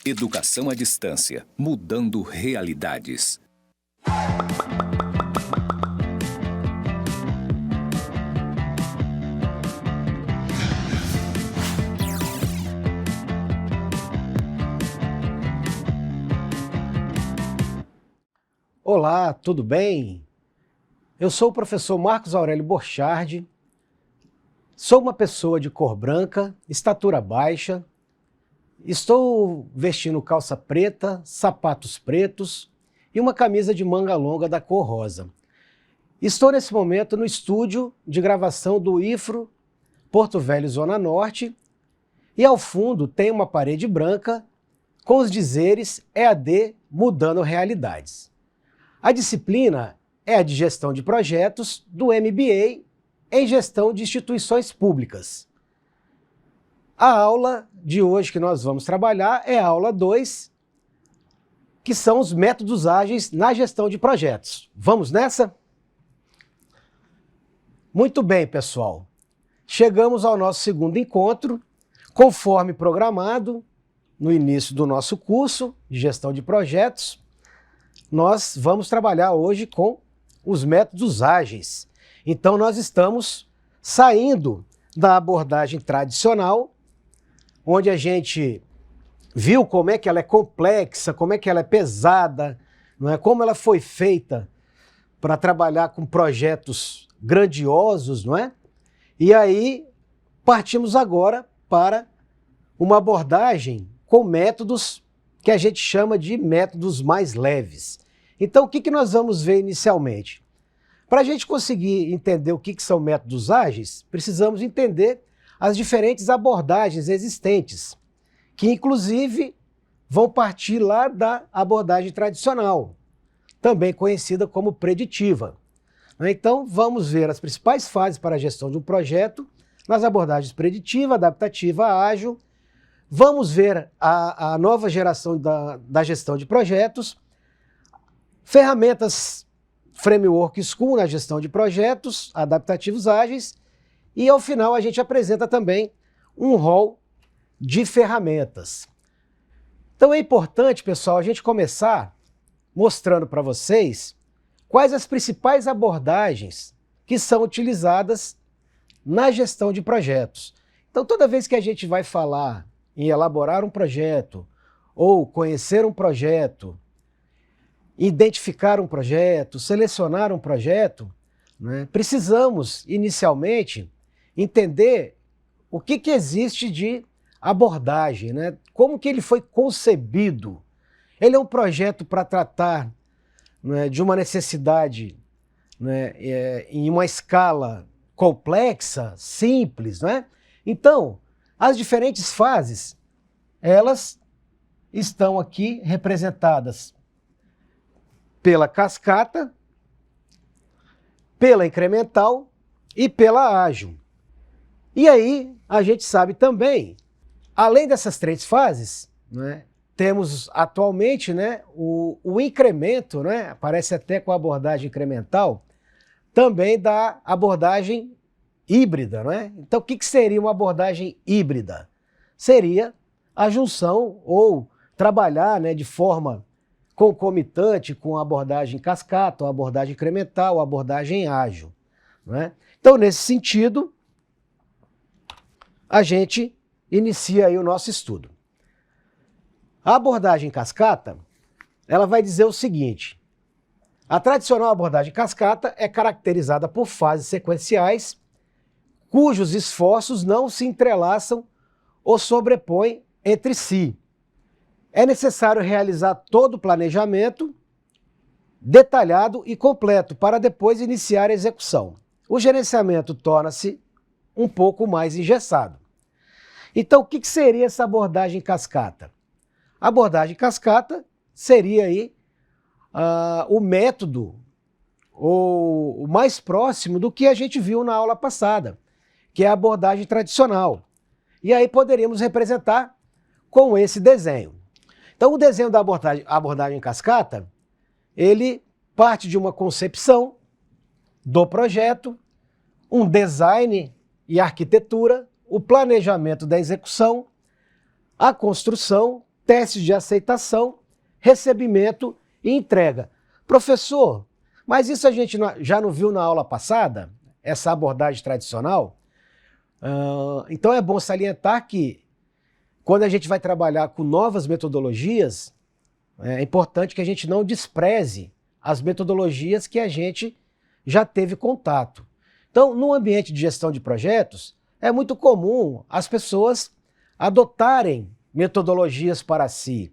Educação à distância, mudando realidades. Olá, tudo bem? Eu sou o professor Marcos Aurélio Borchardt, sou uma pessoa de cor branca, estatura baixa, estou vestindo calça preta, sapatos pretos e uma camisa de manga longa da cor rosa. Estou nesse momento no estúdio de gravação do IFRO Porto Velho, Zona Norte, e ao fundo tem uma parede branca com os dizeres EAD Mudando Realidades. A disciplina é a de Gestão de Projetos do MBA em Gestão de Instituições Públicas. A aula de hoje que nós vamos trabalhar é a aula 2, que são os métodos ágeis na gestão de projetos. Vamos nessa? Muito bem, pessoal. Chegamos ao nosso segundo encontro, conforme programado no início do nosso curso de Gestão de Projetos. Nós vamos trabalhar hoje com os métodos ágeis. Então nós estamos saindo da abordagem tradicional, onde a gente viu como é que ela é complexa, como é que ela é pesada, não é? Como ela foi feita para trabalhar com projetos grandiosos, não é? E aí partimos agora para uma abordagem com métodos que a gente chama de métodos mais leves. Então, o que nós vamos ver inicialmente? Para a gente conseguir entender o que são métodos ágeis, precisamos entender as diferentes abordagens existentes, que inclusive vão partir lá da abordagem tradicional, também conhecida como preditiva. Então, vamos ver as principais fases para a gestão de um projeto nas abordagens preditiva, adaptativa, ágil. Vamos ver a nova geração da gestão de projetos, ferramentas Framework School na gestão de projetos, adaptativos ágeis, e ao final a gente apresenta também um rol de ferramentas. Então é importante, pessoal, a gente começar mostrando para vocês quais as principais abordagens que são utilizadas na gestão de projetos. Então toda vez que a gente vai falar em elaborar um projeto, ou conhecer um projeto, identificar um projeto, selecionar um projeto, né, precisamos inicialmente entender o que existe de abordagem, né, como que ele foi concebido. Ele é um projeto para tratar, né, de uma necessidade, né, em uma escala complexa, simples, né? Então, as diferentes fases, elas estão aqui representadas pela cascata, pela incremental e pela ágil. E aí, a gente sabe também, além dessas três fases, né, temos atualmente, né, o incremento, né, aparece até com a abordagem incremental, também da abordagem híbrida, né? Então, o que seria uma abordagem híbrida? Seria a junção ou trabalhar, né, de forma concomitante com a abordagem cascata, a abordagem incremental, a abordagem ágil, né? Então, nesse sentido, a gente inicia aí o nosso estudo. A abordagem cascata, ela vai dizer o seguinte: a tradicional abordagem cascata é caracterizada por fases sequenciais cujos esforços não se entrelaçam ou sobrepõem entre si. É necessário realizar todo o planejamento detalhado e completo para depois iniciar a execução. O gerenciamento torna-se um pouco mais engessado. Então, o que seria essa abordagem cascata? A abordagem cascata seria aí o método ou o mais próximo do que a gente viu na aula passada, que é a abordagem tradicional. E aí poderíamos representar com esse desenho. Então o desenho da abordagem cascata, ele parte de uma concepção do projeto, um design e arquitetura, o planejamento da execução, a construção testes de aceitação, recebimento e entrega. Professor, mas isso a gente já não viu na aula passada? Essa abordagem tradicional? Então é bom salientar que quando a gente vai trabalhar com novas metodologias, é importante que a gente não despreze as metodologias que a gente já teve contato. Então, no ambiente de gestão de projetos, é muito comum as pessoas adotarem metodologias para si.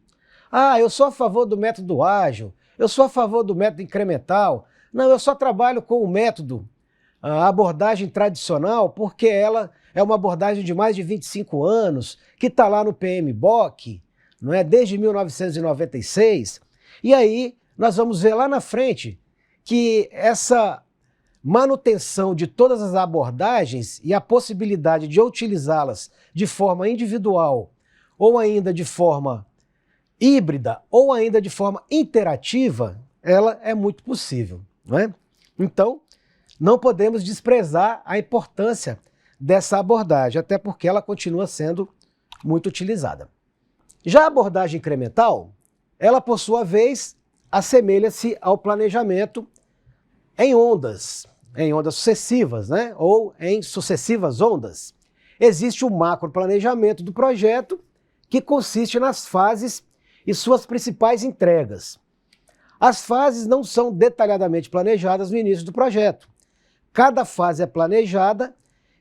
Ah, eu sou a favor do método ágil, eu sou a favor do método incremental. Não, eu só trabalho com o método, a abordagem tradicional, porque ela é uma abordagem de mais de 25 anos, que está lá no PMBOK, não é? Desde 1996. E aí nós vamos ver lá na frente que essa manutenção de todas as abordagens e a possibilidade de utilizá-las de forma individual ou ainda de forma híbrida ou ainda de forma interativa, ela é muito possível, não é? Então, não podemos desprezar a importância dessa abordagem, até porque ela continua sendo muito utilizada. Já a abordagem incremental, ela por sua vez assemelha-se ao planejamento em ondas sucessivas, né? Ou em sucessivas ondas. Existe o macroplanejamento do projeto, que consiste nas fases e suas principais entregas. As fases não são detalhadamente planejadas no início do projeto. Cada fase é planejada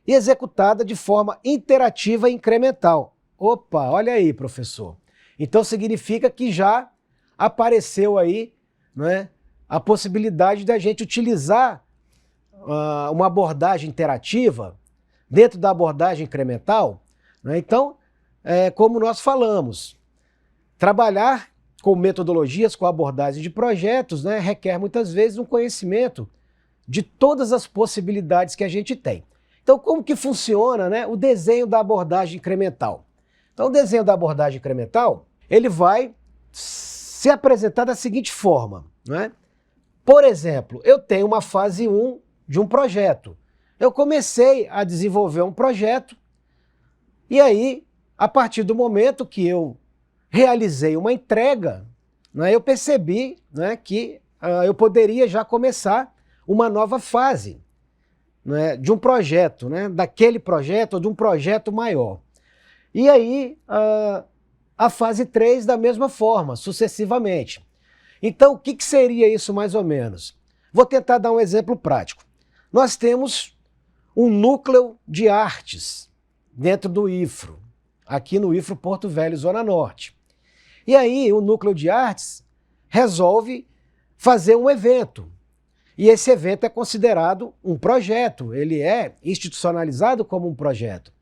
e executada de forma interativa e incremental. Opa, olha aí, professor. Então significa que já apareceu aí, né, a possibilidade da gente utilizar uma abordagem interativa dentro da abordagem incremental, né? Então, como nós falamos, trabalhar com metodologias, com abordagens de projetos, né, requer muitas vezes um conhecimento de todas as possibilidades que a gente tem. Então, como que funciona, né, o desenho da abordagem incremental? Então, o desenho da abordagem incremental, ele vai se apresentar da seguinte forma, né? Por exemplo, eu tenho uma fase 1 de um projeto. Eu comecei a desenvolver um projeto e aí, a partir do momento que eu realizei uma entrega, né, eu percebi, né, que eu poderia já começar uma nova fase, né, de um projeto, né, daquele projeto ou de um projeto maior. E aí, a fase 3 da mesma forma, sucessivamente. Então, o que seria isso mais ou menos? Vou tentar dar um exemplo prático. Nós temos um núcleo de artes dentro do IFRO, aqui no IFRO Porto Velho, Zona Norte. E aí, o núcleo de artes resolve fazer um evento. E esse evento é considerado um projeto, ele é institucionalizado como um projeto.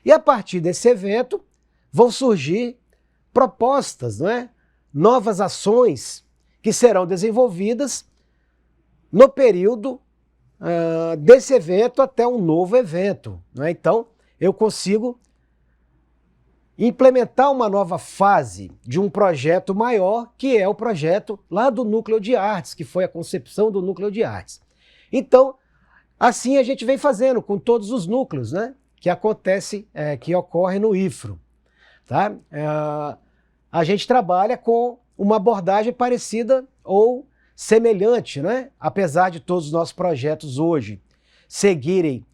E a partir desse evento vão surgir propostas, não é? Novas ações que serão desenvolvidas no período desse evento até um novo evento, não é? Então, eu consigo implementar uma nova fase de um projeto maior, que é o projeto lá do Núcleo de Artes, que foi a concepção do Núcleo de Artes. Então, assim a gente vem fazendo com todos os núcleos, né, que ocorre no IFRO. Tá? A gente trabalha com uma abordagem parecida ou semelhante, né? Apesar de todos os nossos projetos hoje seguirem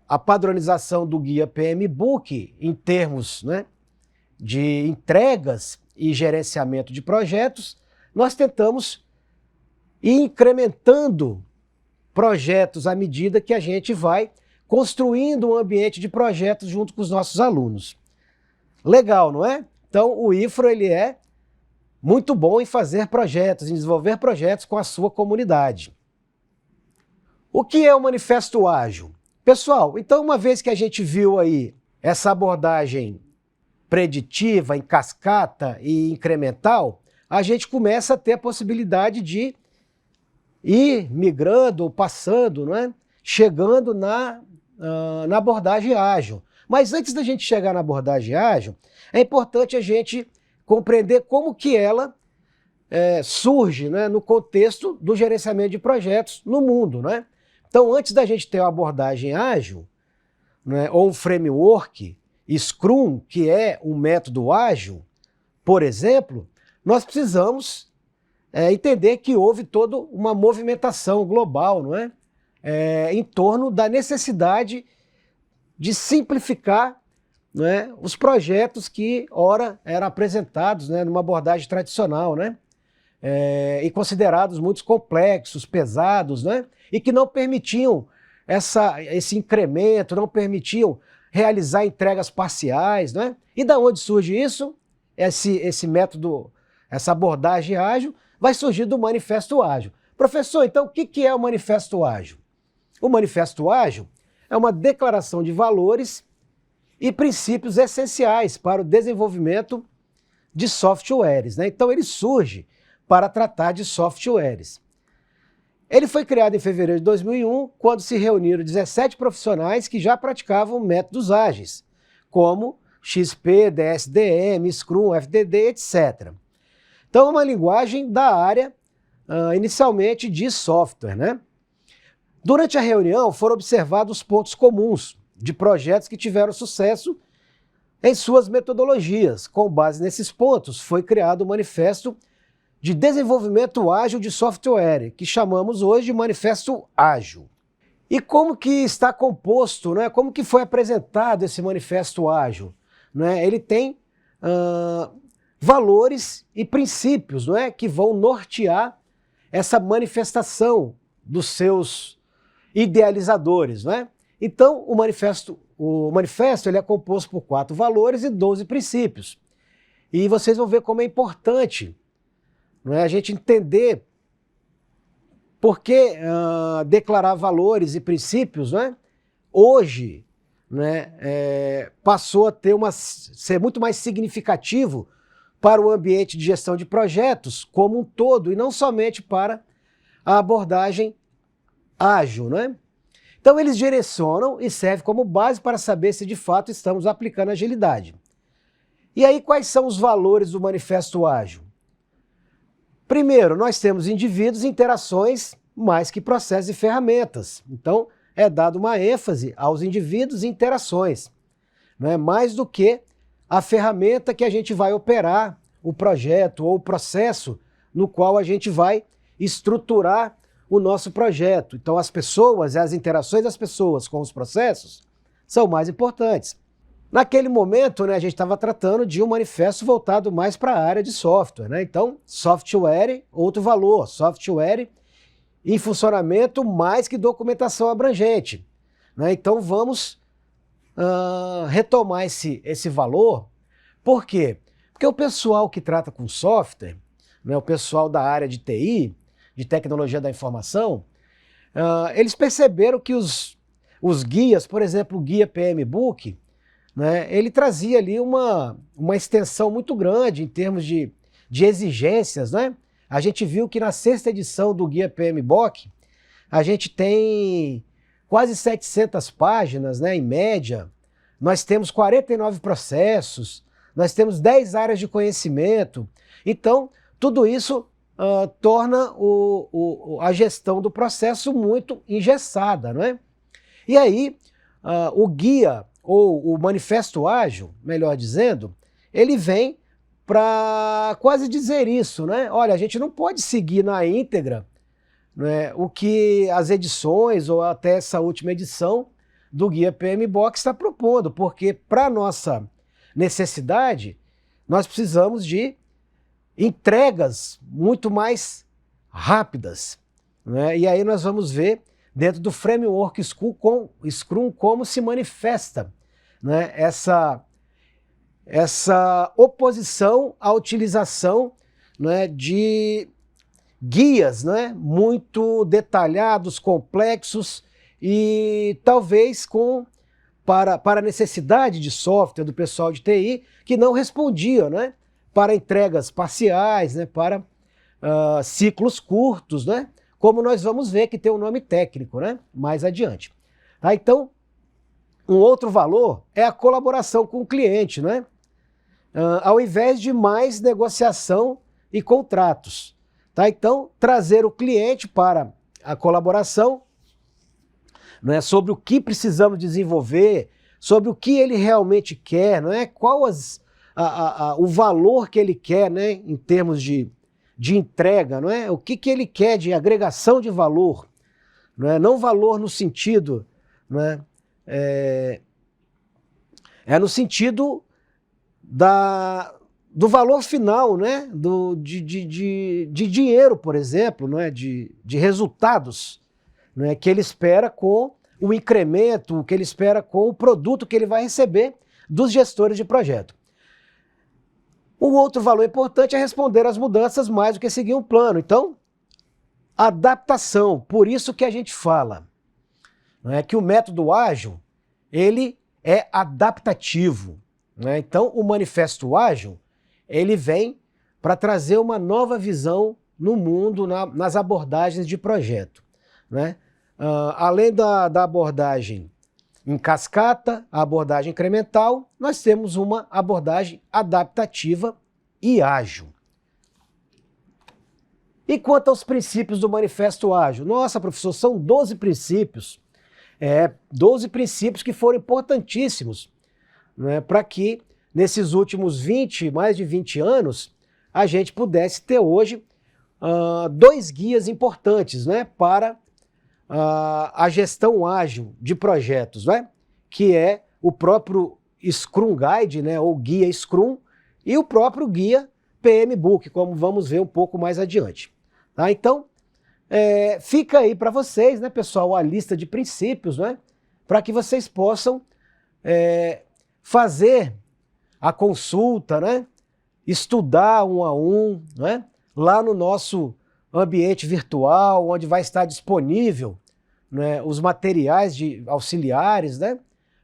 a padronização do guia PMBOK em termos, né, de entregas e gerenciamento de projetos, nós tentamos ir incrementando projetos à medida que a gente vai construindo um ambiente de projetos junto com os nossos alunos. Legal, não é? Então o IFRO ele é muito bom em fazer projetos, em desenvolver projetos com a sua comunidade. O que é o Manifesto Ágil? Pessoal, então uma vez que a gente viu aí essa abordagem preditiva, em cascata e incremental, a gente começa a ter a possibilidade de ir migrando ou passando, não é? Chegando na abordagem ágil. Mas antes da gente chegar na abordagem ágil, é importante a gente compreender como que ela surge, né, no contexto do gerenciamento de projetos no mundo, né? Então, antes da gente ter uma abordagem ágil, né, ou um framework, Scrum, que é um método ágil, Por exemplo, nós precisamos entender que houve toda uma movimentação global, não é? Em torno da necessidade de simplificar, não é, os projetos que, ora, eram apresentados, né, numa abordagem tradicional, né? E considerados muito complexos, pesados, né? E que não permitiam esse incremento, não permitiam realizar entregas parciais, né? E da onde surge isso? Esse método, essa abordagem ágil, vai surgir do Manifesto Ágil. Professor, então o que é o Manifesto Ágil? O Manifesto Ágil é uma declaração de valores e princípios essenciais para o desenvolvimento de softwares, né? Então ele surge para tratar de softwares. Ele foi criado em fevereiro de 2001, quando se reuniram 17 profissionais que já praticavam métodos ágeis, como XP, DSDM, Scrum, FDD, etc. Então é uma linguagem da área, inicialmente de software, né? Durante a reunião foram observados pontos comuns de projetos que tiveram sucesso em suas metodologias. Com base nesses pontos, foi criado o Manifesto de Desenvolvimento Ágil de Software, que chamamos hoje de Manifesto Ágil. E como que está composto, né? Como que foi apresentado esse Manifesto Ágil? Né? Ele tem valores e princípios, não é, que vão nortear essa manifestação dos seus idealizadores, não é? Então, o manifesto ele é composto por 4 valores e 12 princípios. E vocês vão ver como é importante, não é, a gente entender por que declarar valores e princípios, não é, hoje, né, passou a ser muito mais significativo para o ambiente de gestão de projetos como um todo, e não somente para a abordagem ágil, né? Então eles direcionam e servem como base para saber se de fato estamos aplicando agilidade. E aí quais são os valores do Manifesto Ágil? Primeiro, nós temos indivíduos e interações mais que processos e ferramentas. Então é dado uma ênfase aos indivíduos e interações, né? Mais do que a ferramenta que a gente vai operar o projeto ou o processo no qual a gente vai estruturar o nosso projeto. Então as pessoas e as interações das pessoas com os processos são mais importantes. Naquele momento, né, a gente estava tratando de um manifesto voltado mais para a área de software, né? Então, software, outro valor, software em funcionamento mais que documentação abrangente, né? Então vamos retomar esse valor. Por quê? Porque o pessoal que trata com software, né, o pessoal da área de TI, de tecnologia da informação, eles perceberam que os guias, por exemplo, o guia PMBOK, né, ele trazia ali uma extensão muito grande em termos de exigências, né? A gente viu que na 6ª edição do guia PMBOK, a gente tem quase 700 páginas, né, em média. Nós temos 49 processos, nós temos 10 áreas de conhecimento. Então, tudo isso torna a gestão do processo muito engessada, não é? E aí, o guia, ou o Manifesto Ágil, melhor dizendo, ele vem para quase dizer isso, né? Olha, a gente não pode seguir na íntegra, né, o que as edições, ou até essa última edição do Guia PMBOK está propondo, porque para nossa necessidade, nós precisamos de entregas muito mais rápidas, né? E aí nós vamos ver dentro do framework Scrum como se manifesta, né, essa oposição à utilização, né, de guias, né, muito detalhados, complexos e talvez para a necessidade de software do pessoal de TI que não respondia, né, para entregas parciais, né, para ciclos curtos, né, como nós vamos ver que tem um nome técnico, né, mais adiante. Tá? Então, um outro valor é a colaboração com o cliente, né? Ao invés de mais negociação e contratos. Tá? Então, trazer o cliente para a colaboração, né, sobre o que precisamos desenvolver, sobre o que ele realmente quer, não é? Qual o valor que ele quer, né, em termos de entrega, não é? O que ele quer de agregação de valor, não valor no sentido, não é no sentido do valor final, né? de dinheiro, por exemplo, não é? de resultados, não é? Que ele espera com o incremento, que ele espera com o produto que ele vai receber dos gestores de projeto. Um outro valor importante é responder às mudanças mais do que seguir um plano. Então, adaptação, por isso que a gente fala, não é? Que o método ágil, ele é adaptativo. Né? Então, o Manifesto Ágil, ele vem para trazer uma nova visão no mundo, nas abordagens de projeto. Né? Além da abordagem em cascata, a abordagem incremental, nós temos uma abordagem adaptativa e ágil. E quanto aos princípios do Manifesto Ágil? Nossa, professor, são 12 princípios. 12 princípios que foram importantíssimos, né, para que nesses últimos mais de 20 anos, a gente pudesse ter hoje 2 guias importantes, né, para a gestão ágil de projetos, né, que é o próprio Scrum Guide, né, ou Guia Scrum, e o próprio Guia PMBOK, como vamos ver um pouco mais adiante. Tá? Então, fica aí para vocês, né, pessoal, a lista de princípios, né, para que vocês possam fazer a consulta, né, estudar um a um, né, lá no nosso ambiente virtual, onde vai estar disponível, né, os materiais auxiliares, né,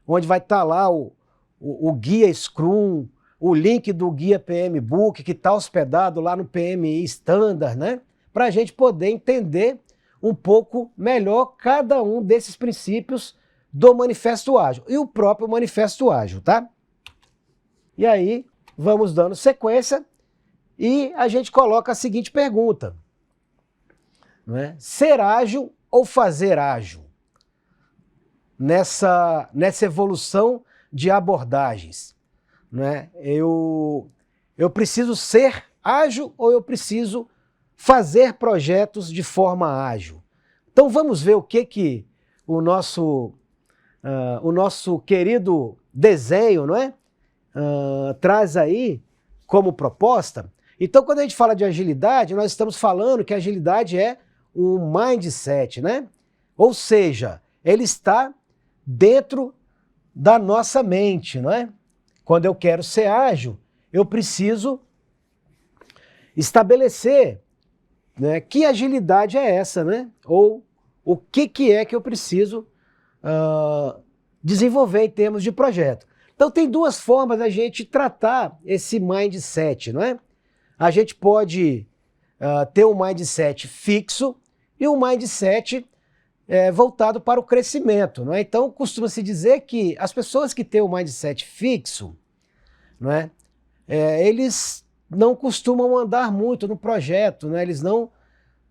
onde vai estar lá o guia Scrum, o link do guia PMBOK, que está hospedado lá no PMI Standard, né, para a gente poder entender um pouco melhor cada um desses princípios do Manifesto Ágil e o próprio Manifesto Ágil, tá? E aí, vamos dando sequência e a gente coloca a seguinte pergunta, não é? Ser ágil ou fazer ágil? Nessa evolução de abordagens, não é? Eu preciso ser ágil ou eu preciso fazer projetos de forma ágil? Então vamos ver o que o nosso querido desenho, não é? Traz aí como proposta. Então, quando a gente fala de agilidade, nós estamos falando que a agilidade é um mindset, né? Ou seja, ele está dentro da nossa mente, não é? Quando eu quero ser ágil, eu preciso estabelecer, né, que agilidade é essa, né? Ou o que é que eu preciso desenvolver em termos de projeto. Então tem 2 formas da gente tratar esse mindset, não é? A gente pode ter um mindset fixo e um mindset voltado para o crescimento, não é? Então costuma-se dizer que as pessoas que têm um mindset fixo, não é? Eles não costumam andar muito no projeto, né? Eles não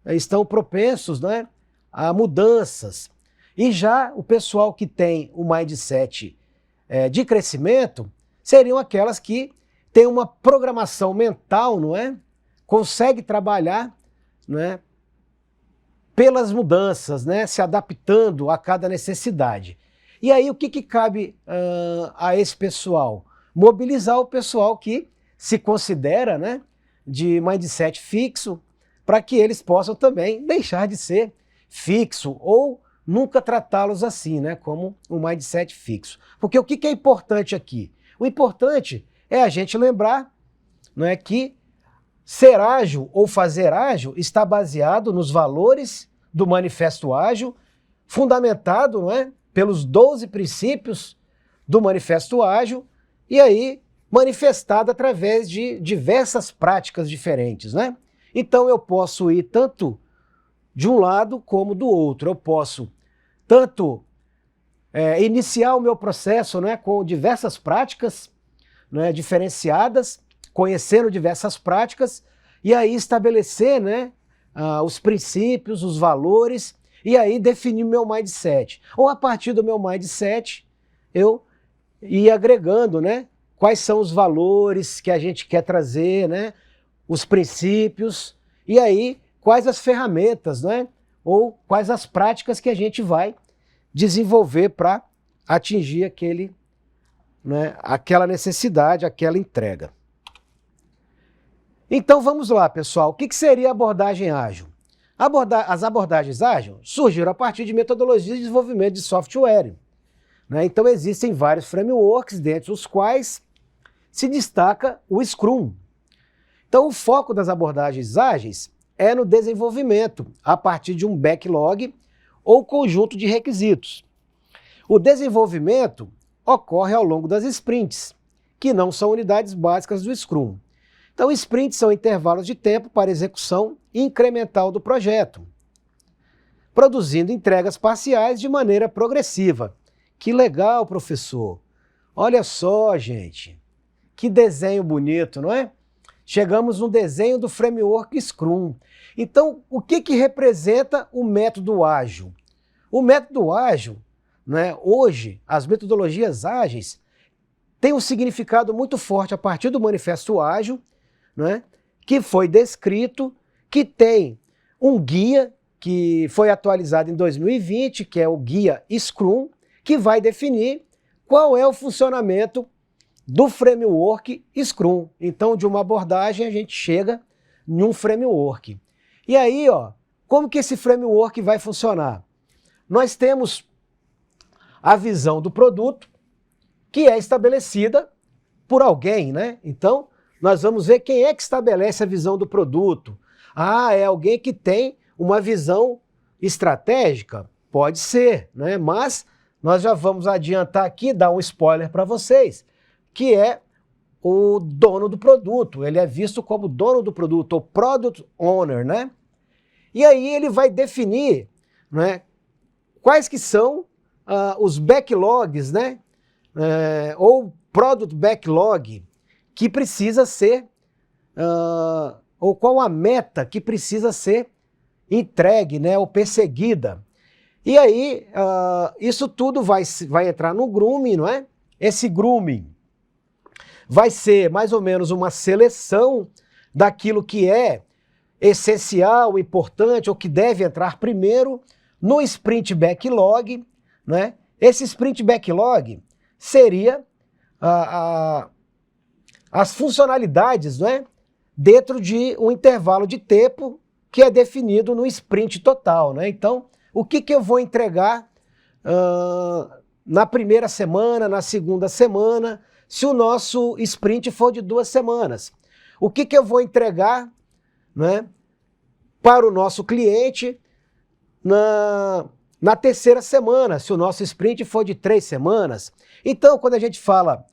estão propensos, né, a mudanças. E já o pessoal que tem o mindset de crescimento seriam aquelas que têm uma programação mental, não é? Consegue trabalhar, não é, pelas mudanças, né, se adaptando a cada necessidade. E aí o que cabe a esse pessoal? Mobilizar o pessoal que se considera, né, de mindset fixo, para que eles possam também deixar de ser fixo ou nunca tratá-los assim, né, como um mindset fixo. Porque o que é importante aqui? O importante é a gente lembrar, não é, que ser ágil ou fazer ágil está baseado nos valores do Manifesto Ágil, fundamentado, não é, pelos 12 princípios do Manifesto Ágil, e aí manifestado através de diversas práticas diferentes, né? Então eu posso ir tanto de um lado como do outro. Eu posso tanto iniciar o meu processo, né, com diversas práticas, né, diferenciadas, conhecendo diversas práticas, e aí estabelecer, né, os princípios, os valores, e aí definir meu mindset. Ou a partir do meu mindset, eu ir agregando, né, quais são os valores que a gente quer trazer, né? Os princípios, e aí quais as ferramentas, né? Ou quais as práticas que a gente vai desenvolver para atingir aquela necessidade, aquela entrega. Então vamos lá, pessoal. O que seria a abordagem ágil? As abordagens ágeis surgiram a partir de metodologias de desenvolvimento de software. Né? Então existem vários frameworks, dentre os quais se destaca o Scrum. Então o foco das abordagens ágeis é no desenvolvimento, a partir de um backlog ou conjunto de requisitos. O desenvolvimento ocorre ao longo das sprints, que não são unidades básicas do Scrum. Então, sprints são intervalos de tempo para execução incremental do projeto, produzindo entregas parciais de maneira progressiva. Que legal, professor! Olha só, gente, que desenho bonito, não é? Chegamos no desenho do framework Scrum. Então, o que representa o método ágil? O método ágil, né, hoje, as metodologias ágeis têm um significado muito forte a partir do Manifesto Ágil, né, que foi descrito, que tem um guia que foi atualizado em 2020, que é o guia Scrum, que vai definir qual é o funcionamento do framework Scrum. Então, de uma abordagem, a gente chega em um framework. E aí, ó, como que esse framework vai funcionar? Nós temos a visão do produto, que é estabelecida por alguém, né? Então, nós vamos ver quem é que estabelece a visão do produto. Ah, é alguém que tem uma visão estratégica? Pode ser, né? Mas nós já vamos adiantar aqui, dar um spoiler para vocês, que é o dono do produto. Ele é visto como dono do produto, o Product Owner, né? E aí ele vai definir, né, quais que são os backlogs, né? Ou Product Backlog, que precisa ser, ou qual a meta que precisa ser entregue, né, ou perseguida. E aí, isso tudo vai entrar no grooming, não é? Esse grooming vai ser mais ou menos uma seleção daquilo que é essencial, importante, ou que deve entrar primeiro no Sprint Backlog, né? Esse Sprint Backlog seria as funcionalidades, né, dentro de um intervalo de tempo que é definido no sprint total, né? Então, o que eu vou entregar na primeira semana, na segunda semana, se o nosso sprint for de 2 semanas? O que eu vou entregar, né, para o nosso cliente na terceira semana, se o nosso sprint for de 3 semanas? Então, quando a gente fala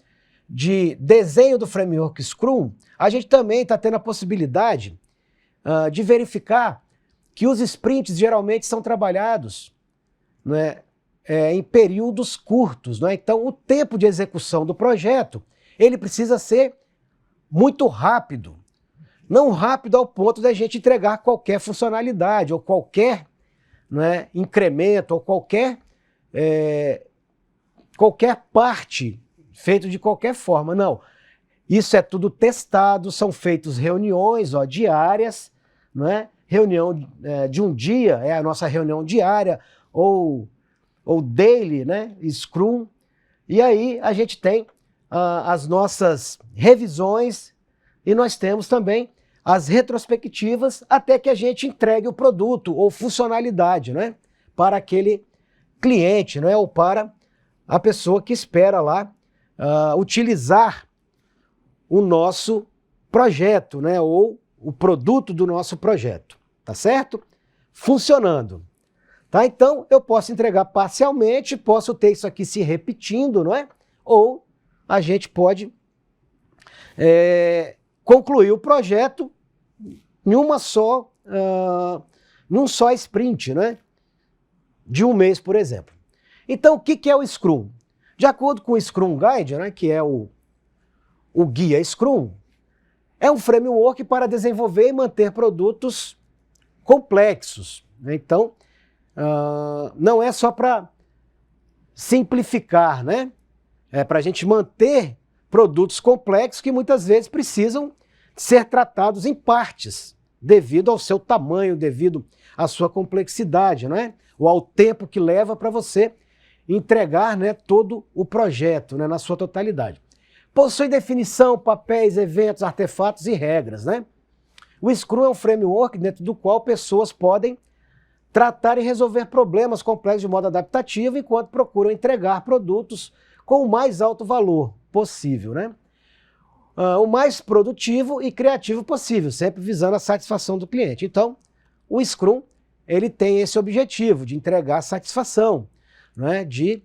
de desenho do framework Scrum, a gente também está tendo a possibilidade de verificar que os sprints geralmente são trabalhados, né, em períodos curtos. Né? Então, o tempo de execução do projeto ele precisa ser muito rápido. Não rápido ao ponto da gente entregar qualquer funcionalidade ou qualquer, né, incremento ou qualquer parte feito de qualquer forma. Não. Isso é tudo testado, são feitas reuniões diárias, né? Reunião de um dia, é a nossa reunião diária, ou daily, né? Scrum. E aí a gente tem as nossas revisões e nós temos também as retrospectivas até que a gente entregue o produto ou funcionalidade, né? Para aquele cliente, né? Ou para a pessoa que espera lá utilizar o nosso projeto, né? Ou o produto do nosso projeto, tá certo? Funcionando. Tá? Então, eu posso entregar parcialmente, posso ter isso aqui se repetindo, não é? Ou a gente pode concluir o projeto em num só sprint, né? De 1 mês, por exemplo. Então, o que é o Scrum? De acordo com o Scrum Guide, né, que é o guia Scrum, é um framework para desenvolver e manter produtos complexos. Então, não é só para simplificar, né? É para a gente manter produtos complexos que muitas vezes precisam ser tratados em partes, devido ao seu tamanho, devido à sua complexidade, não é? Ou ao tempo que leva para você entregar, né, todo o projeto, né, na sua totalidade. Possui definição, papéis, eventos, artefatos e regras, né? O Scrum é um framework dentro do qual pessoas podem tratar e resolver problemas complexos de modo adaptativo enquanto procuram entregar produtos com o mais alto valor possível, né? O mais produtivo e criativo possível, sempre visando a satisfação do cliente. Então, o Scrum, ele tem esse objetivo de entregar satisfação, né? De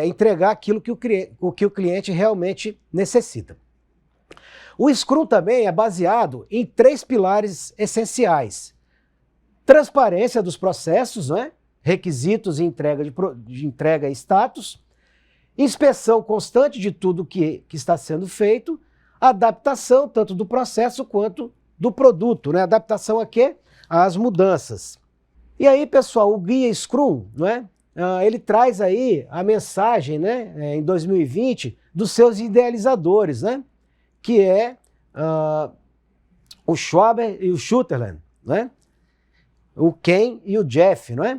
entregar aquilo que o cliente realmente necessita. O Scrum também é baseado em 3 pilares essenciais: transparência dos processos, né? Requisitos e entrega e status, inspeção constante de tudo que está sendo feito, adaptação tanto do processo quanto do produto, né? Adaptação a quê? Às mudanças. E aí, pessoal, o guia Scrum, né? Ele traz aí a mensagem, né, em 2020, dos seus idealizadores, né? Que é o Schwaber e o Sutherland, né? O Ken e o Jeff, não é?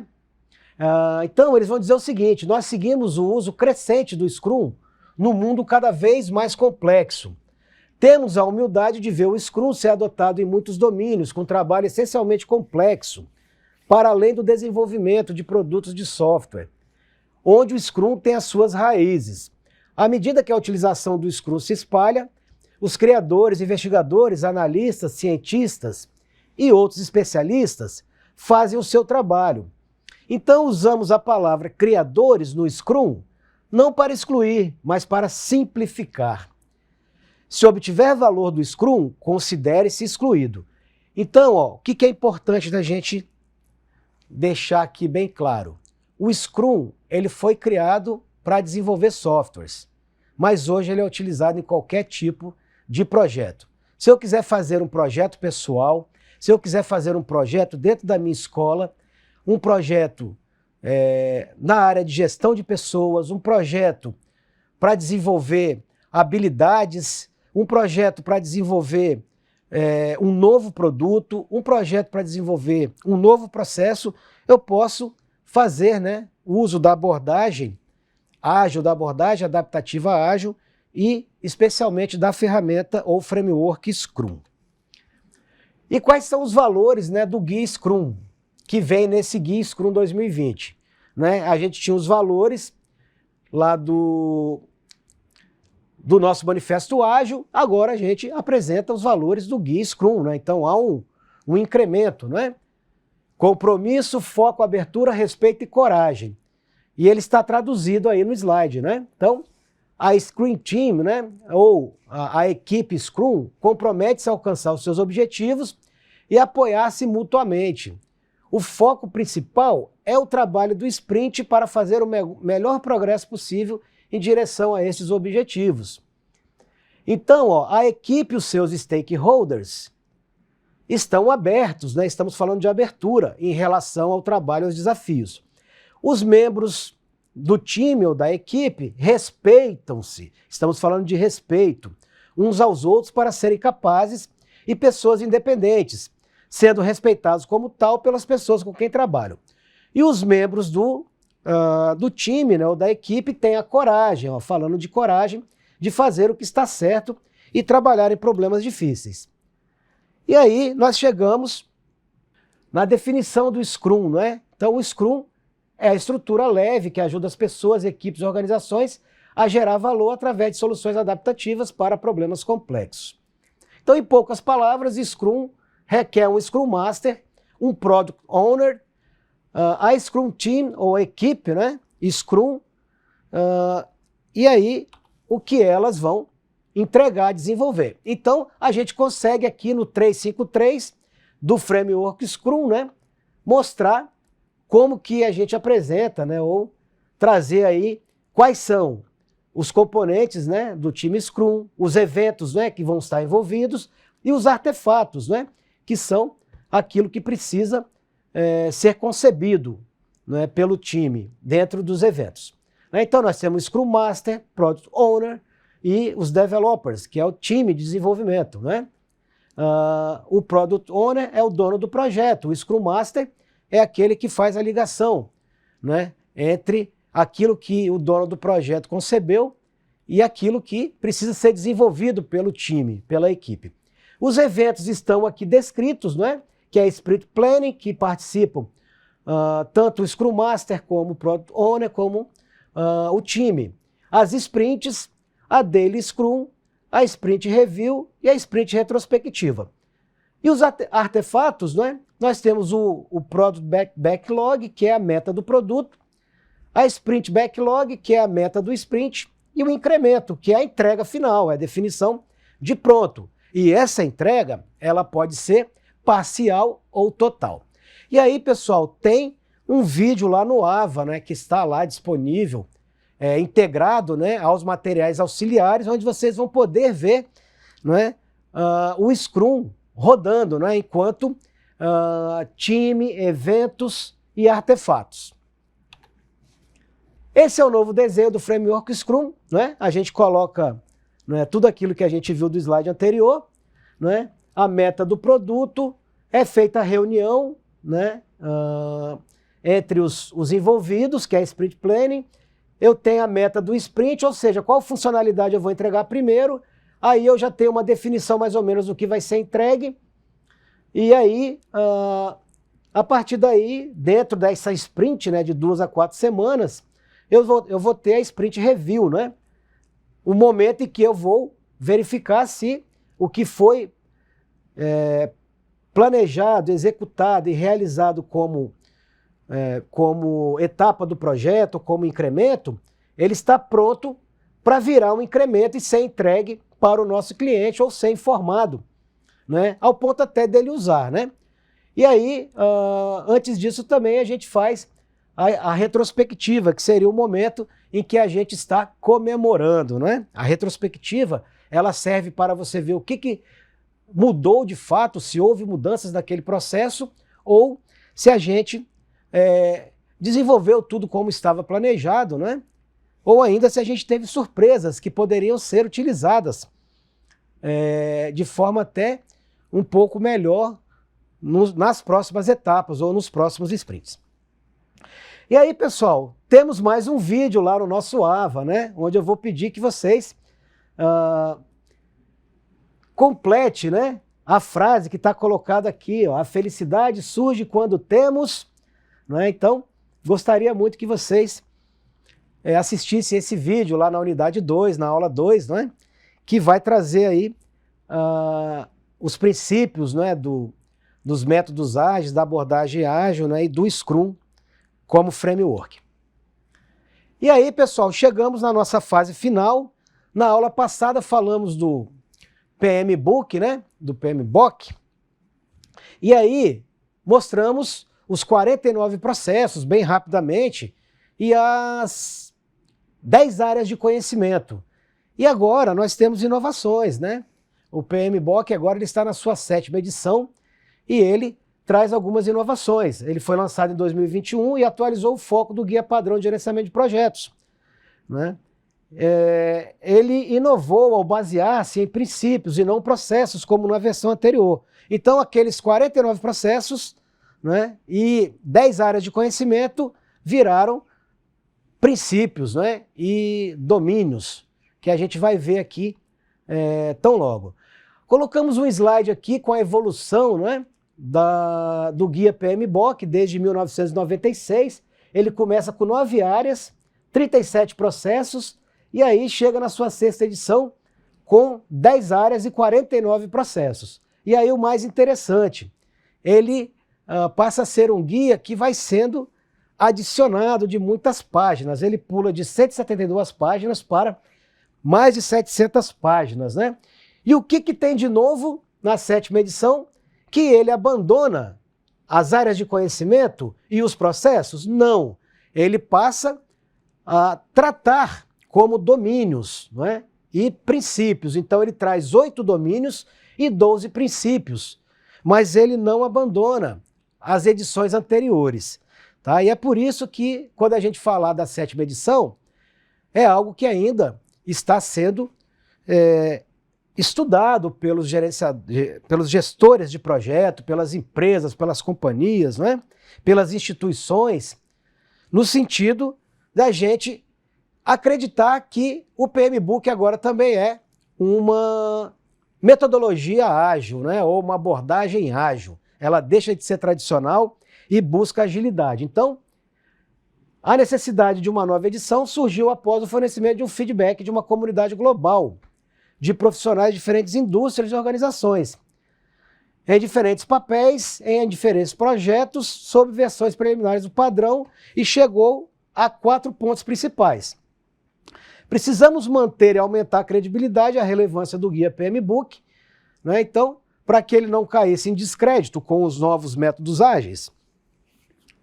Então, eles vão dizer o seguinte: nós seguimos o uso crescente do Scrum no mundo cada vez mais complexo. Temos a humildade de ver o Scrum ser adotado em muitos domínios, com trabalho essencialmente complexo, para além do desenvolvimento de produtos de software, onde o Scrum tem as suas raízes. À medida que a utilização do Scrum se espalha, os criadores, investigadores, analistas, cientistas e outros especialistas fazem o seu trabalho. Então usamos a palavra criadores no Scrum não para excluir, mas para simplificar. Se obtiver valor do Scrum, considere-se excluído. Então, o que é importante da gente deixar aqui bem claro? O Scrum, ele foi criado para desenvolver softwares, mas hoje ele é utilizado em qualquer tipo de projeto. Se eu quiser fazer um projeto pessoal, se eu quiser fazer um projeto dentro da minha escola, um projeto na área de gestão de pessoas, um projeto para desenvolver habilidades, um projeto para desenvolver um novo produto, um projeto para desenvolver um novo processo, eu posso fazer, né, o uso da abordagem ágil, da abordagem adaptativa ágil e especialmente da ferramenta ou framework Scrum. E quais são os valores, né, do Guia Scrum, que vem nesse Guia Scrum 2020? Né? A gente tinha os valores lá do nosso Manifesto Ágil, agora a gente apresenta os valores do Guia Scrum, né? Então há um incremento, né? Compromisso, foco, abertura, respeito e coragem. E ele está traduzido aí no slide, né? Então, a Scrum Team, né, ou a equipe Scrum, compromete-se a alcançar os seus objetivos e apoiar-se mutuamente. O foco principal é o trabalho do sprint para fazer o melhor progresso possível em direção a esses objetivos. Então, a equipe e os seus stakeholders estão abertos, né? Estamos falando de abertura em relação ao trabalho e aos desafios. Os membros do time ou da equipe respeitam-se, estamos falando de respeito, uns aos outros para serem capazes e pessoas independentes, sendo respeitados como tal pelas pessoas com quem trabalham. E os membros do time, né, ou da equipe têm a coragem, falando de coragem, de fazer o que está certo e trabalhar em problemas difíceis. E aí nós chegamos na definição do Scrum, não é? Então o Scrum é a estrutura leve que ajuda as pessoas, equipes e organizações a gerar valor através de soluções adaptativas para problemas complexos. Então, em poucas palavras, Scrum requer um Scrum Master, um Product Owner, a Scrum Team ou equipe, né? Scrum, e aí o que elas vão entregar, desenvolver. Então, a gente consegue aqui no 353 do Framework Scrum, né, mostrar como que a gente apresenta, né, ou trazer aí quais são os componentes, né, do time Scrum, os eventos, né, que vão estar envolvidos e os artefatos, né, que são aquilo que precisa ser concebido, né, pelo time dentro dos eventos. Então nós temos Scrum Master, Product Owner, e os developers, que é o time de desenvolvimento, né? O Product Owner é o dono do projeto, o Scrum Master é aquele que faz a ligação, né, entre aquilo que o dono do projeto concebeu e aquilo que precisa ser desenvolvido pelo time, pela equipe. Os eventos estão aqui descritos, né, que é Sprint Planning, que participam tanto o Scrum Master como o Product Owner, como o time. As sprints, a Daily Scrum, a Sprint Review e a Sprint Retrospectiva. E os artefatos, né? Nós temos o Product Backlog, que é a meta do produto, a Sprint Backlog, que é a meta do sprint, e o incremento, que é a entrega final, é a definição de pronto. E essa entrega, ela pode ser parcial ou total. E aí, pessoal, tem um vídeo lá no AVA, né, que está lá disponível, integrado, né, aos materiais auxiliares, onde vocês vão poder ver, né, o Scrum rodando, né, enquanto time, eventos e artefatos. Esse é o novo desenho do Framework Scrum, né? A gente coloca, né, tudo aquilo que a gente viu do slide anterior, né? A meta do produto, é feita a reunião, né, entre os envolvidos, que é a Sprint Planning. Eu tenho a meta do sprint, ou seja, qual funcionalidade eu vou entregar primeiro, aí eu já tenho uma definição mais ou menos do que vai ser entregue, e aí, a partir daí, dentro dessa sprint, né, de 2 a 4 semanas, eu vou ter a Sprint Review, né? O momento em que eu vou verificar se o que foi planejado, executado e realizado como etapa do projeto, como incremento, ele está pronto para virar um incremento e ser entregue para o nosso cliente ou ser informado, né, ao ponto até dele usar, né? E aí, antes disso também a gente faz a retrospectiva, que seria o momento em que a gente está comemorando, né? A retrospectiva, ela serve para você ver o que mudou de fato, se houve mudanças naquele processo ou se a gente desenvolveu tudo como estava planejado, né? Ou ainda se a gente teve surpresas que poderiam ser utilizadas de forma até um pouco melhor nas próximas etapas ou nos próximos sprints. E aí, pessoal, temos mais um vídeo lá no nosso AVA, né? Onde eu vou pedir que vocês complete, né, a frase que está colocada aqui, ó, a felicidade surge quando temos, né? Então, gostaria muito que vocês assistissem esse vídeo lá na unidade 2, na aula 2, né? Que vai trazer aí os princípios, né, dos métodos ágeis, da abordagem ágil, né, e do Scrum como framework. E aí, pessoal, chegamos na nossa fase final. Na aula passada falamos do PMBOK, né, do PMBOK, e aí mostramos os 49 processos, bem rapidamente, e as 10 áreas de conhecimento. E agora nós temos inovações, né? O PMBOK agora ele está na sua 7ª edição e ele traz algumas inovações. Ele foi lançado em 2021 e atualizou o foco do Guia Padrão de Gerenciamento de Projetos, né? Ele inovou ao basear-se em princípios e não processos, como na versão anterior. Então, aqueles 49 processos, né, e 10 áreas de conhecimento viraram princípios, né, e domínios, que a gente vai ver aqui tão logo. Colocamos um slide aqui com a evolução, né, do Guia PMBOK desde 1996. Ele começa com 9 áreas, 37 processos, e aí chega na sua 6ª edição com 10 áreas e 49 processos. E aí o mais interessante, ele passa a ser um guia que vai sendo adicionado de muitas páginas. Ele pula de 172 páginas para mais de 700 páginas, né? E o que tem de novo na 7ª edição? Que ele abandona as áreas de conhecimento e os processos? Não. Ele passa a tratar como domínios, não é? E princípios. Então ele traz 8 domínios e 12 princípios, mas ele não abandona as edições anteriores, tá? E é por isso que, quando a gente falar da 7ª edição, é algo que ainda está sendo estudado pelos gestores de projeto, pelas empresas, pelas companhias, não é? Pelas instituições, no sentido da gente acreditar que o PMBOK agora também é uma metodologia ágil, né? Ou uma abordagem ágil. Ela deixa de ser tradicional e busca agilidade. Então, a necessidade de uma nova edição surgiu após o fornecimento de um feedback de uma comunidade global de profissionais de diferentes indústrias e organizações, em diferentes papéis, em diferentes projetos, sob versões preliminares do padrão, e chegou a 4 pontos principais. Precisamos manter e aumentar a credibilidade e a relevância do guia PMBOK, né? Então, para que ele não caísse em descrédito com os novos métodos ágeis,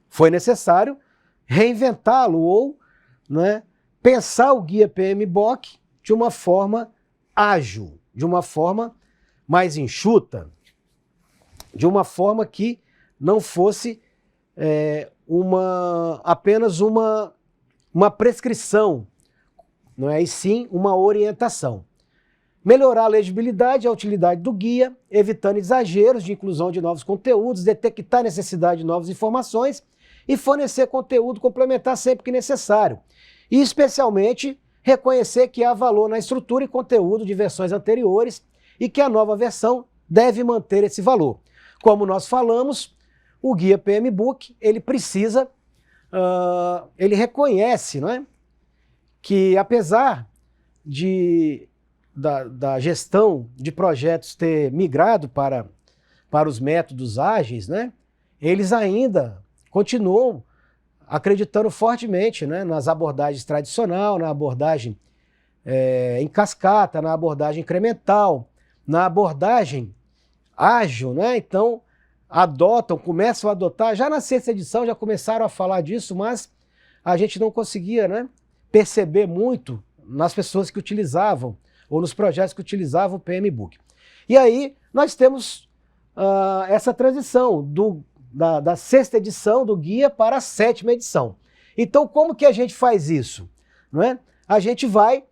foi necessário reinventá-lo ou, né, pensar o guia PMBOK de uma forma ágil, de uma forma mais enxuta, de uma forma que não fosse apenas uma prescrição, não é? E sim uma orientação. Melhorar a legibilidade e a utilidade do guia, evitando exageros de inclusão de novos conteúdos, detectar a necessidade de novas informações e fornecer conteúdo complementar sempre que necessário. E especialmente reconhecer que há valor na estrutura e conteúdo de versões anteriores e que a nova versão deve manter esse valor. Como nós falamos, o guia PMBOK, ele reconhece, não é, que apesar da gestão de projetos ter migrado para os métodos ágeis, né, eles ainda continuam acreditando fortemente, né, nas abordagens tradicionais, na abordagem em cascata, na abordagem incremental, na abordagem ágil, né? Então, começam a adotar, já na 6ª edição já começaram a falar disso, mas a gente não conseguia, né, perceber muito nas pessoas que utilizavam, ou nos projetos que utilizavam o PMBOK. E aí, nós temos essa transição da 6ª edição do guia para a 7ª edição. Então, como que a gente faz isso? Não é? A gente vai,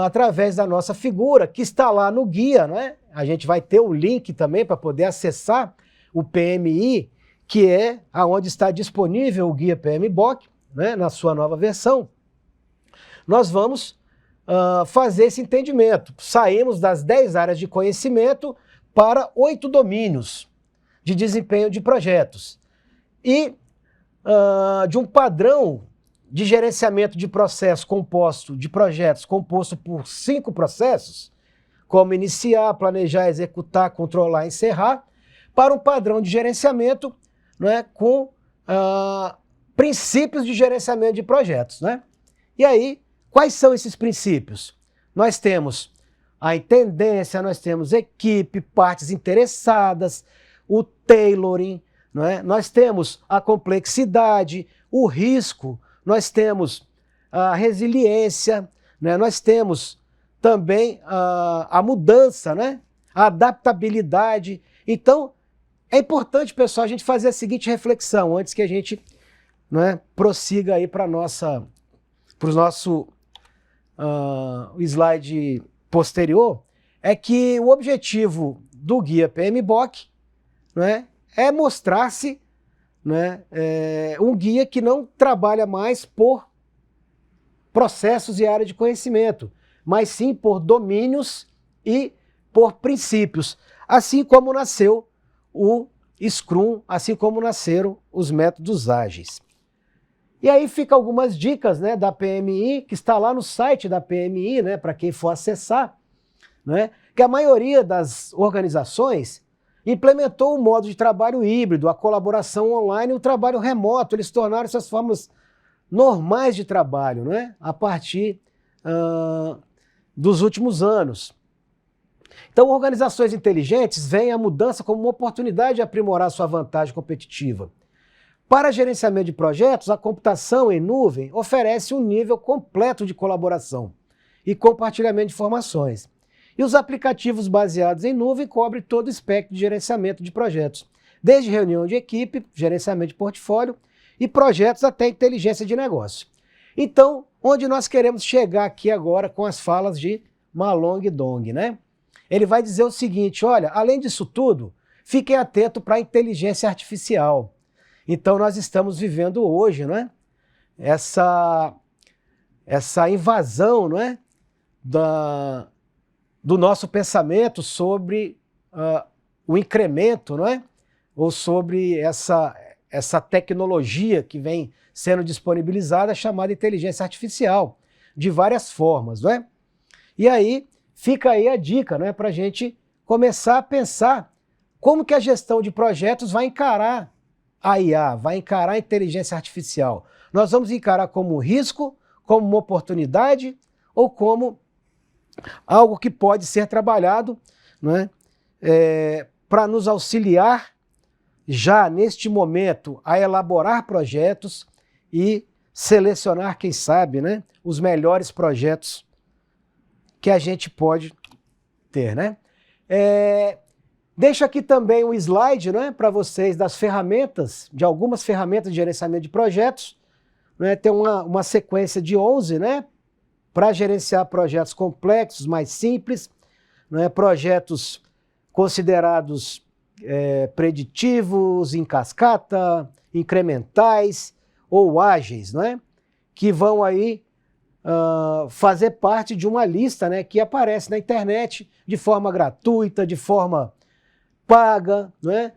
através da nossa figura, que está lá no guia, não é? A gente vai ter o link também para poder acessar o PMI, que é onde está disponível o guia PMBOK, né, na sua nova versão. Nós vamos fazer esse entendimento. Saímos das 10 áreas de conhecimento para 8 domínios de desempenho de projetos. E de um padrão de gerenciamento de processo de projetos composto por 5 processos, como iniciar, planejar, executar, controlar e encerrar, para um padrão de gerenciamento, né, com princípios de gerenciamento de projetos, né? E aí, quais são esses princípios? Nós temos a intendência, nós temos equipe, partes interessadas, o tailoring, não é? Nós temos a complexidade, o risco, nós temos a resiliência, né? Nós temos também a mudança, né? A adaptabilidade. Então, é importante, pessoal, a gente fazer a seguinte reflexão, antes que a gente, né, prossiga aí para o nosso slide posterior, é que o objetivo do guia PMBOK, né, é mostrar-se, né, um guia que não trabalha mais por processos e área de conhecimento, mas sim por domínios e por princípios, assim como nasceu o Scrum, assim como nasceram os métodos ágeis. E aí fica algumas dicas, né, da PMI, que está lá no site da PMI, né, para quem for acessar, né, que a maioria das organizações implementou o modo de trabalho híbrido, a colaboração online e o trabalho remoto. Eles tornaram essas formas normais de trabalho, né, a partir dos últimos anos. Então, organizações inteligentes veem a mudança como uma oportunidade de aprimorar sua vantagem competitiva. Para gerenciamento de projetos, a computação em nuvem oferece um nível completo de colaboração e compartilhamento de informações. E os aplicativos baseados em nuvem cobrem todo o espectro de gerenciamento de projetos, desde reunião de equipe, gerenciamento de portfólio e projetos até inteligência de negócio. Então, onde nós queremos chegar aqui agora com as falas de Malong Dong, né? Ele vai dizer o seguinte, olha, além disso tudo, fiquem atentos para a inteligência artificial. Então nós estamos vivendo hoje, não é? Essa invasão, não é? Do nosso pensamento sobre o incremento, não é? Ou sobre essa tecnologia que vem sendo disponibilizada, chamada inteligência artificial, de várias formas, não é? E aí, fica aí a dica, não é? Para a gente começar a pensar como que a gestão de projetos vai encarar a IA, vai encarar a inteligência artificial. Nós vamos encarar como um risco, como uma oportunidade ou como algo que pode ser trabalhado, não é? Para nos auxiliar já neste momento a elaborar projetos e selecionar, quem sabe, né, os melhores projetos que a gente pode ter, né? Deixo aqui também um slide, né, para vocês das ferramentas, de algumas ferramentas de gerenciamento de projetos, né? Tem uma sequência de 11, né, para gerenciar projetos complexos, mais simples, né, projetos considerados preditivos, em cascata, incrementais ou ágeis, né, que vão aí fazer parte de uma lista, né, que aparece na internet de forma gratuita, de forma paga, né,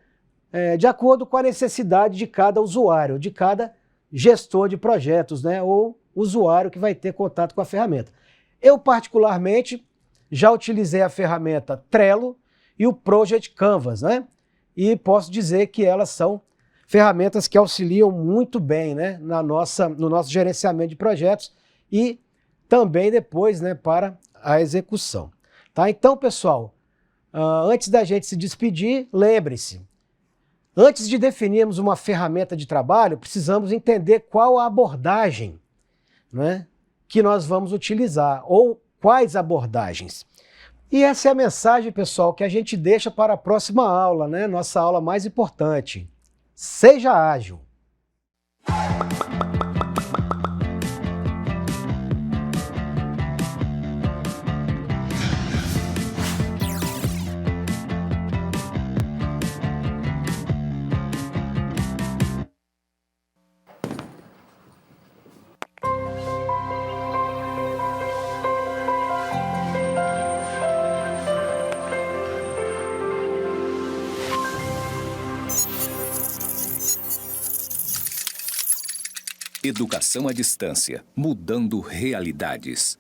de acordo com a necessidade de cada usuário, de cada gestor de projetos, né, ou usuário que vai ter contato com a ferramenta. Eu, particularmente, já utilizei a ferramenta Trello e o Project Canvas, né, e posso dizer que elas são ferramentas que auxiliam muito bem, né, no nosso gerenciamento de projetos e também depois, né, para a execução. Tá? Então, pessoal, antes da gente se despedir, lembre-se, antes de definirmos uma ferramenta de trabalho, precisamos entender qual a abordagem, né, que nós vamos utilizar, ou quais abordagens. E essa é a mensagem, pessoal, que a gente deixa para a próxima aula, né, nossa aula mais importante. Seja ágil! Educação à distância, mudando realidades.